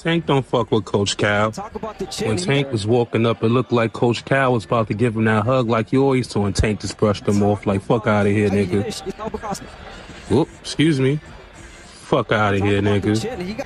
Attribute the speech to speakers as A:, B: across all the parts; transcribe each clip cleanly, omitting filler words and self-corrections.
A: Tank don't fuck with Coach Cal. When Tank was walking up, it looked like Coach Cal was about to give him that hug like you always do, and Tank just brushed him off like, fuck out of here, nigga. Whoop, excuse me. Fuck out of here, nigga.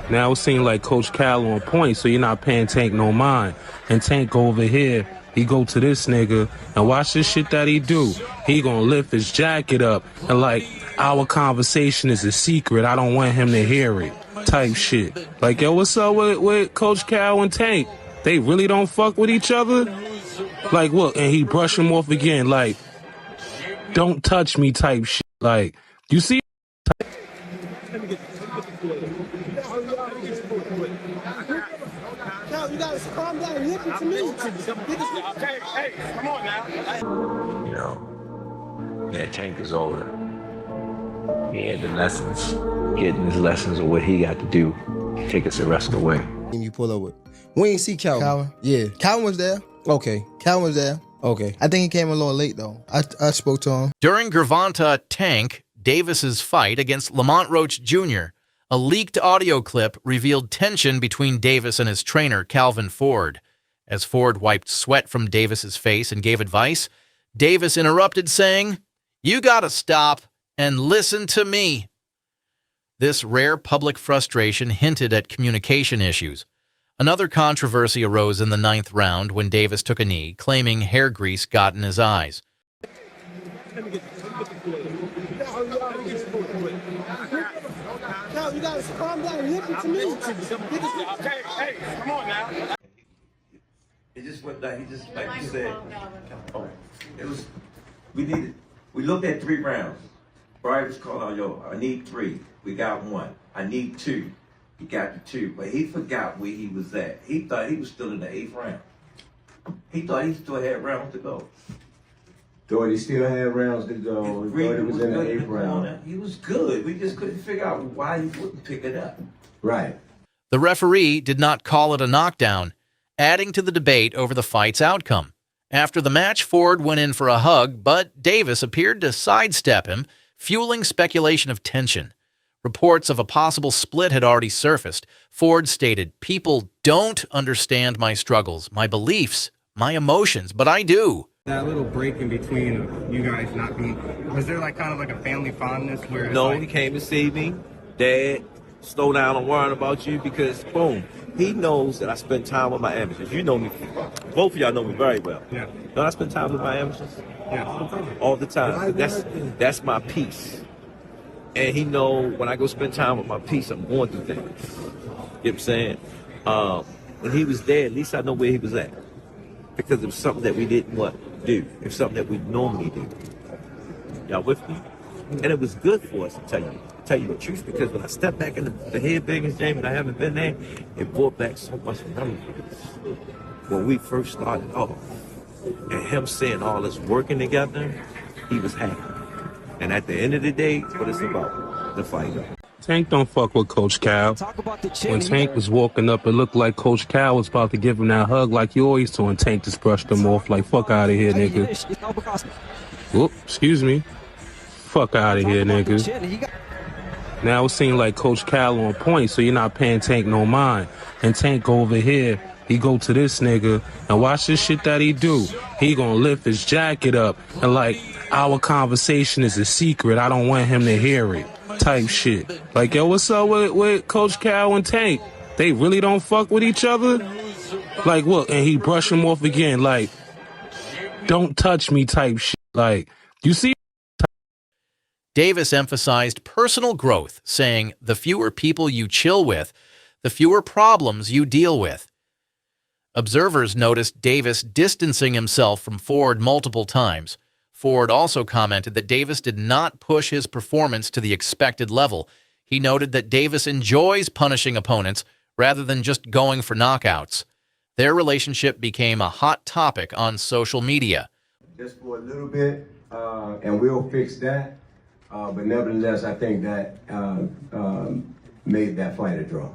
A: Now it seems like Coach Cal on point, so you're not paying Tank no mind. And Tank go over here, he go to this nigga, and watch this shit that he do. He gonna lift his jacket up, and like, our conversation is a secret, I don't want him to hear it. Type shit. Like, yo, what's up with Coach Cal and Tank? They really don't fuck with each other? Like, what? And he brush him off again, like, don't touch me type shit. Like, you see?
B: You guys calm down, listen to me.
C: Hey, come on now.
D: You know, that Tank is older. He had the lessons, getting his lessons of what he got to do, take us the rest away.
E: You pull up with. We ain't see Calvin. Yeah, Calvin was there. Okay, Calvin was there. Okay, I think he came a little late though. I spoke to him.
F: During Gervonta Tank Davis's fight against Lamont Roach Jr., a leaked audio clip revealed tension between Davis and his trainer, Calvin Ford. As Ford wiped sweat from Davis's face and gave advice, Davis interrupted, saying, "You gotta stop and listen to me." This rare public frustration hinted at communication issues. Another controversy arose in the 9th round when Davis took a knee, claiming hair grease got in his eyes.
B: You guys calm down, listen to me.
C: Hey, come on now.
G: It just went like you said. Oh, it was. We looked at 3 rounds. Brian was calling out, yo, I need 3. We got 1. I need 2. He got the 2, but he forgot where he was at. He thought he was still in the 8th round. He thought he still had rounds to go.
H: Thought he still had rounds to go. Thought he was in the 8th round.
G: He was good. We just couldn't figure out why he wouldn't pick it up.
H: Right.
F: The referee did not call it a knockdown, adding to the debate over the fight's outcome. After the match, Ford went in for a hug, but Davis appeared to sidestep him, fueling speculation of tension. Reports of a possible split had already surfaced. Ford stated, "People don't understand my struggles, my beliefs, my emotions, but I do."
I: That little break in between you guys not being, was there like kind of like a family fondness where
G: No,
I: like,
G: he came to see me. Dad, slow down, I'm worrying about you because, boom, he knows that I spend time with my amateurs. You know me, both of y'all know me very well.
I: Yeah.
G: Don't I spend time with my amateurs?
I: Yeah.
G: All the time. That's my peace. And he know when I go spend time with my peace, I'm going through things. You know what I'm saying? When he was there, at least I know where he was at. Because it was something that we didn't do. It was something that we normally do. Y'all with me? And it was good for us to tell you the truth, because when I stepped back in the head biggest game and I haven't been there, it brought back so much memories. When we first started off, and him seeing all us working together, he was happy. And at the end of the day, what it's about, the fight.
A: Tank don't fuck with Coach Cal. When Tank was walking up, it looked like Coach Cal was about to give him that hug like you always do, and Tank just brushed him off like, fuck out of here, nigga. Whoop, excuse me. Fuck out of here, nigga. Now it seems like Coach Cal on point, so you're not paying Tank no mind. And Tank go over here, he go to this nigga, and watch this shit that he do. He gonna lift his jacket up, and like, our conversation is a secret, I don't want him to hear it. Type shit. Like, yo, what's up with Coach Cal and Tank? They really don't fuck with each other? Like, what? And he brush him off again, like, don't touch me type shit. Like, you see?
F: Davis emphasized personal growth, saying, "The fewer people you chill with, the fewer problems you deal with." Observers noticed Davis distancing himself from Ford multiple times. Ford also commented that Davis did not push his performance to the expected level. He noted that Davis enjoys punishing opponents rather than just going for knockouts. Their relationship became a hot topic on social media.
H: Just for a little bit, and we'll fix that. But nevertheless, I think that made that fight a draw.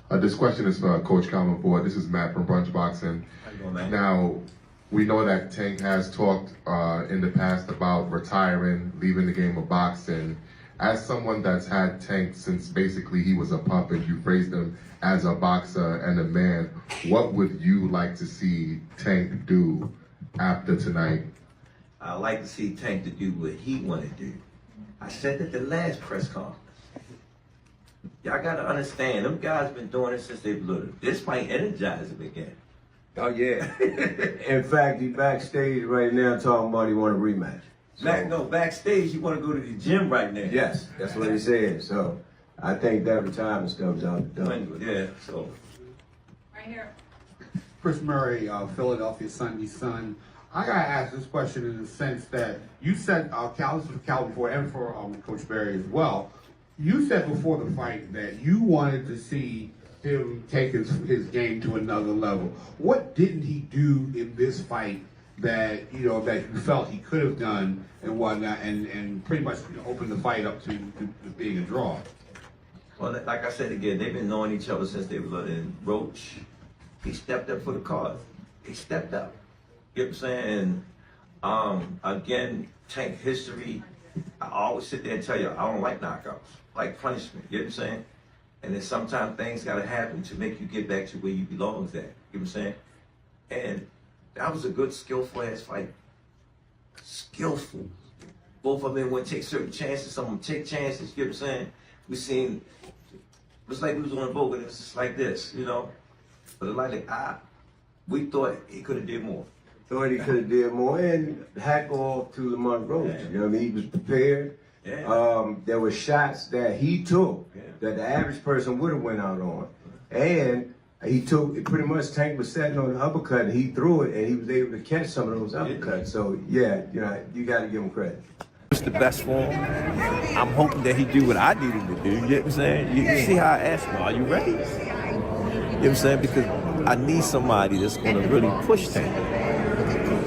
J: This question is for Coach Calvin Ford. This is Matt from Brunch Boxing. Now, we know that Tank has talked in the past about retiring, leaving the game of boxing. as someone that's had Tank since basically he was a puppet, you phrased him as a boxer and a man, what would you like to see Tank do after tonight?
G: I like to see Tank to do what he want to do. I said at the last press conference. Y'all got to understand, them guys been doing it since they were little. This might energize them again.
H: Oh, yeah. In fact, he backstage right now talking about he want a rematch. So,
G: backstage, you want to go to the gym right now.
H: yes, that's what he said. So I think that retirement stuff's out the door.
G: Yeah, so.
K: Right here.
L: Chris Murray, Philadelphia Sunday's son. I gotta ask this question in the sense that you said, Cal, this was for Cal before and for Coach Berry as well. You said before the fight that you wanted to see him take his game to another level. What didn't he do in this fight that that you felt he could have done and whatnot, and pretty much opened the fight up to being a draw?
G: Well, like I said again, they've been knowing each other since they were little. And Roach, he stepped up for the cause. He stepped up. You know what I'm saying? And again, Tank history, I always sit there and tell you, I don't like knockouts, like punishment. You know what I'm saying? And then sometimes things got to happen to make you get back to where you belong at. You know what I'm saying? And that was a good, skillful ass fight. Skillful. Both of them would take certain chances. Some of them take chances. You know what I'm saying? We seen, it was like we was on a boat, and it was just like this, you know? But we thought he could have did more.
H: Thought he could have did more, and hack off to Lamont Roach.
G: Yeah.
H: You know what I mean? He was prepared.
G: Yeah.
H: There were shots that he took that the average person would have went out on. And he took, pretty much Tank was sitting on the uppercut, and he threw it, and he was able to catch some of those uppercuts. So, yeah, you got to give him credit.
G: It's the best for him. I'm hoping that he do what I need him to do. You know what I'm saying? You see how I asked him, are you ready? You know what I'm saying? Because I need somebody that's going to really push Tank,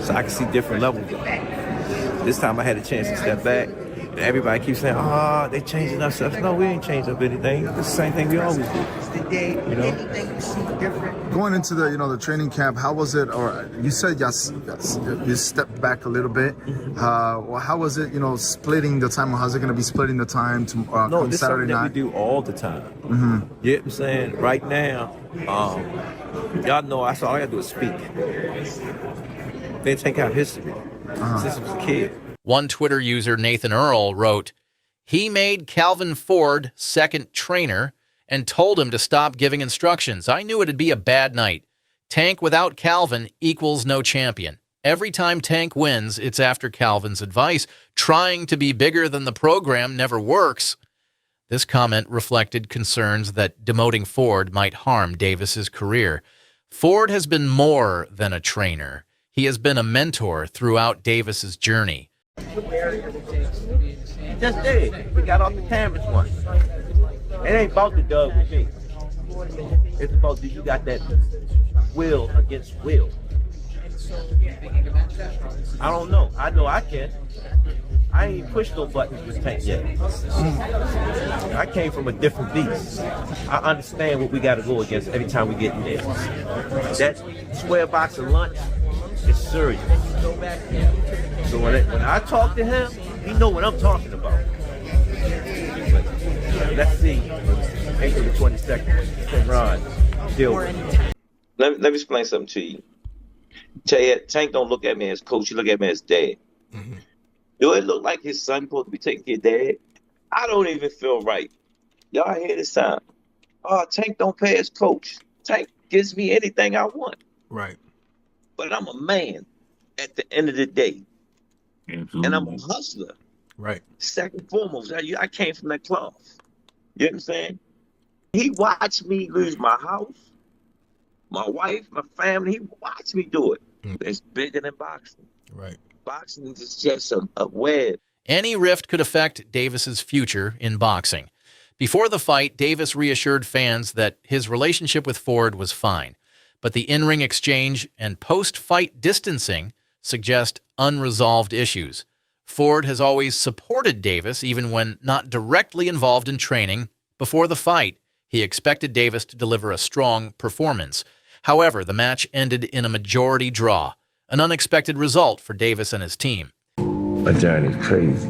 G: so I can see different levels of it. This time I had a chance to step back. And everybody keeps saying, they changing up stuff. No, we ain't changed up anything. It's the same thing we always do. You know?
M: Going into the training camp, how was it? Or you said yes, you stepped back a little bit. How was it? Splitting the time. How's it going to be splitting the time to
G: No,
M: come
G: this is
M: Saturday
G: something that
M: night?
G: we do all the time.
M: Mm-hmm.
G: You know what I'm saying? Right now, y'all know that's all I gotta do is speak. They take out history since I was a kid.
F: One Twitter user, Nathan Earl, wrote, "He made Calvin Ford second trainer and told him to stop giving instructions. I knew it'd be a bad night. Tank without Calvin equals no champion. Every time Tank wins, it's after Calvin's advice. Trying to be bigger than the program never works." This comment reflected concerns that demoting Ford might harm Davis's career. Ford has been more than a trainer. He has been a mentor throughout Davis's journey.
G: Just did. We got off the cameras once. It ain't about the dub with me. It's about, do you got that will against will? I don't know. I know I can. I ain't pushed no buttons with Tank yet. I came from a different beast. I understand what we got to go against every time we get in there. That square box of lunch is serious. So when I talk to him, he know what I'm talking about. But let's see. April the 22nd, Tim Ron, deal with it. Let me explain something to you. Tank don't look at me as coach, he look at me as dad. Mm-hmm. Do it look like his son supposed to be taking care of dad? I don't even feel right. Y'all hear this time? Tank don't pay his coach. Tank gives me anything I want.
M: Right.
G: But I'm a man at the end of the day. Absolutely. And I'm a hustler.
M: Right.
G: Second and foremost, I came from that cloth. You know what I'm saying? He watched me lose my house, my wife, my family. He watched me do it. It's bigger than boxing.
M: Right.
G: Boxing is just a web.
F: Any rift could affect Davis's future in boxing. Before the fight, Davis reassured fans that his relationship with Ford was fine, but the in-ring exchange and post-fight distancing suggest unresolved issues. Ford has always supported Davis, even when not directly involved in training. Before the fight, he expected Davis to deliver a strong performance. However, the match ended in a majority draw, an unexpected result for Davis and his team.
G: My journey's crazy.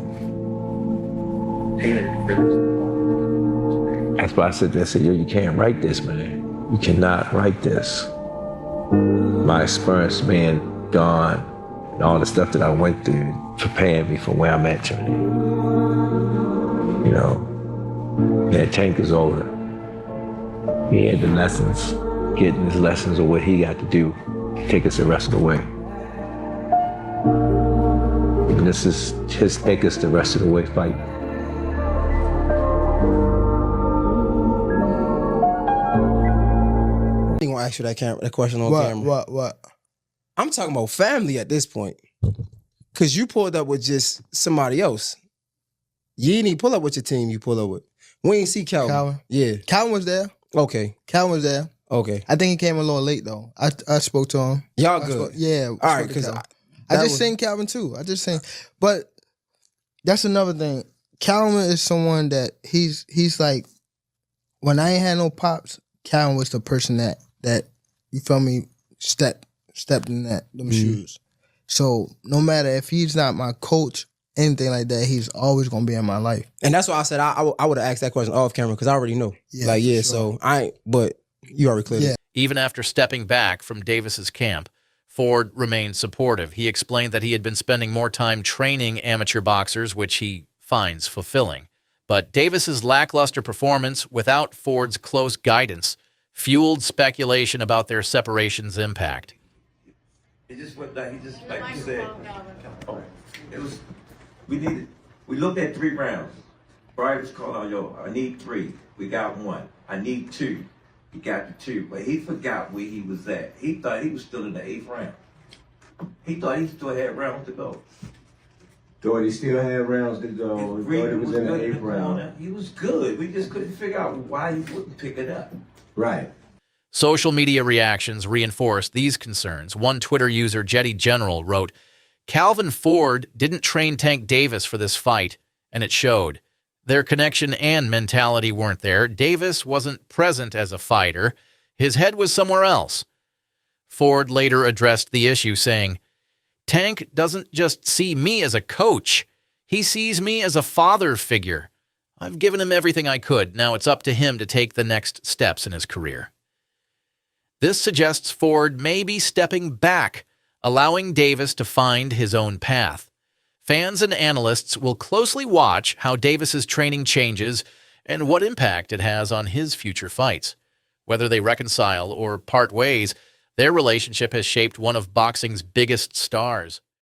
D: That's why I said, yo, you can't write this, man. You cannot write this. My experience being gone and all the stuff that I went through preparing me for where I'm at today. You know, that Tank is older. He had the lessons, getting his lessons of what he got to do to take us the rest of the way. And this is his take us the rest of the way fight.
E: I'm gonna ask you that question on camera. What? I'm talking about family at this point. Cause you pulled up with just somebody else. You didn't even pull up with your team you pulled up with. We ain't see Calvin. Yeah. Calvin was there. Okay. Calvin was there. Okay. I think he came a little late though. I spoke to him. Y'all good. Yeah. All right, because I just seen Calvin too. But that's another thing. Calvin is someone that he's like, when I ain't had no pops, Calvin was the person that you feel me, stepped in them shoes. So no matter if he's not my coach, anything like that, he's always gonna be in my life. And that's why I said I would have asked that question off camera because I already know. Yeah, sure. So I ain't, but you already cleared it.
F: Even after stepping back from Davis's camp, Ford remained supportive. He explained that he had been spending more time training amateur boxers, which he finds fulfilling. But Davis's lackluster performance without Ford's close guidance fueled speculation about their separation's impact.
G: It just went like you said. We looked at 3 rounds. Brian was calling out, yo, I need 3. We got 1. I need 2. He got the 2. But he forgot where he was at. He thought he was still in the 8th round. He thought he still had rounds to go.
H: Thought he still had rounds to go. Thought he was in the 8th round.
G: He was good. We just couldn't figure out why he wouldn't pick it up.
H: Right.
F: Social media reactions reinforced these concerns. One Twitter user, Jetty General, wrote, Calvin Ford didn't train Tank Davis for this fight, and it showed. Their connection and mentality weren't there. Davis wasn't present as a fighter. His head was somewhere else. Ford later addressed the issue, saying, Tank doesn't just see me as a coach. He sees me as a father figure. I've given him everything I could. Now it's up to him to take the next steps in his career. This suggests Ford may be stepping back, allowing Davis to find his own path. Fans and analysts will closely watch how Davis's training changes and what impact it has on his future fights. Whether they reconcile or part ways, their relationship has shaped one of boxing's biggest stars.